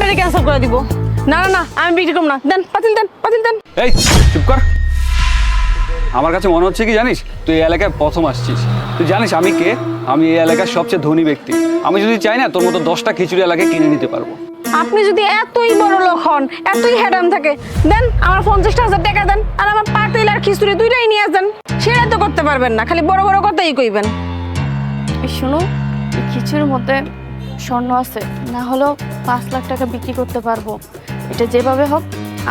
Totally cancel করে দিব। না না না, আমি বিক্রি করব না। দেন পাতিল, দেন পাতিল, দেন। এই চুপ কর। আমার কাছে মনে হচ্ছে কি জানিস, তুই এই এলাকায় প্রথম আসছিস। তুই জানিস আমি কে? আমি এই এলাকার সবচেয়ে ধনী ব্যক্তি। আমি যদি চাই না তোর মতো 10টা খিচুড়ি এলাকায় কিনে নিতে পারবো। আপনি যদি এতই বড় লোক হন, এতই হেডাম থাকে, দেন আমার 50,000 টাকা দেন, আর আমার পাতিল আর খিচুড়ি দুইটাই নিয়ে আসেন। সেটা তো করতে পারবেন না, খালি বড় বড় কথাই কইবেন। শোনো, এই খিচুড়ির মধ্যে স্বর্ণ আছে, না হলেও 5 লাখ টাকা বিক্রি করতে পারবো। এটা যেভাবে হোক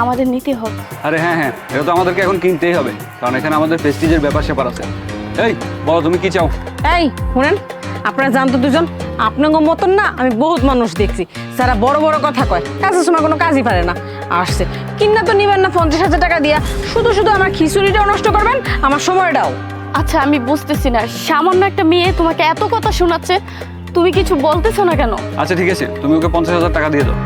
আমাদের নীতি হোক। আরে হ্যাঁ হ্যাঁ, এটা তো আমাদেরকে এখন কিনতেই হবে, কারণ এখানে আমাদের প্রেস্টিজের ব্যাপার স্যাপার আছে। এই বলো তুমি কি চাও? এই শুনেন, আপনারা জানতো দুজন, আপনাকে মতন না আমি বহুত মানুষ দেখছি যারা বড় বড় কথা কয়, কাজের সময় কোনো কাজই পারে না। আসছে কিনা তো নিবেন না 50,000 টাকা দিয়া, শুধু শুধু আমার খিচুড়িটাও নষ্ট করবেন, আমার সময়টাও। আচ্ছা, আমি বুঝতেছি না, সামান্য একটা মেয়ে তোমাকে এত কথা শোনাচ্ছে, তুমি কিছু বলতেছো না কেন? আচ্ছা ঠিক আছে, তুমি ওকে 50,000 টাকা দিয়ে দাও।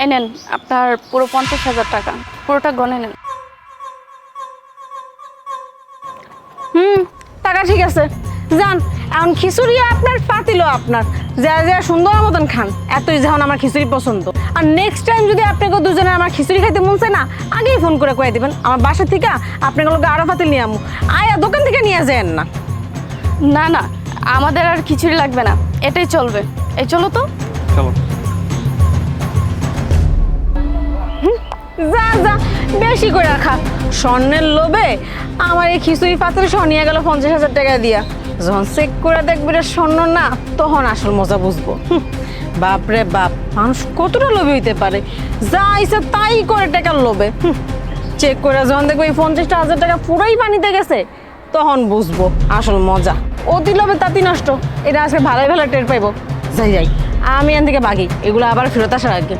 এই নেন আপনার পুরো 50,000 টাকা, পুরোটা গনে নেন। টাকা ঠিক আছে, যান। এখন খিচুড়িও আপনার, পাতিলও আপনার, যা যা সুন্দর মতন খান। এতই যখন আমার খিচুড়ি পছন্দ। আর নেক্সট টাইম যদি আপনাকে দুজনে আমার খিচুড়ি খাইতে মন চায় না, আগেই ফোন করে কয়ে দিবেন, আমার বাসা থেকে আপনাকে লোক আরো পাতিল নিয়ে আমু, আয়া দোকান থেকে নিয়ে যান না। না না, আমাদের আর খিচুড়ি লাগবে না, এটাই চলবে। এই চলো তো। চলো। যা যা, বেশি করে রাখা। স্বর্ণের লোভে আমার এই খিচুড়ি পাতিল সহ নিয়ে গেল 50,000 টাকা দিয়া। যখন চেক করে দেখবে এটা স্বর্ণ না, তখন আসল মজা বুঝবো। বাপ রে বাপ, মানুষ কতটা লোভী হইতে পারে, যা ইচ্ছা তাই করে টাকার লোভে। চেক করে যখন দেখবো এই 50,000 টাকা পুরোই পানিতে গেছে, তখন বুঝবো আসল মজা। অতি লোভে তাঁতি নষ্ট, এটা আজকে ভালোই ভালো টের পাইবো। যাই যাই, আমি এখান থেকে ভাগি, এগুলো আবার ফেরত আসার আগে।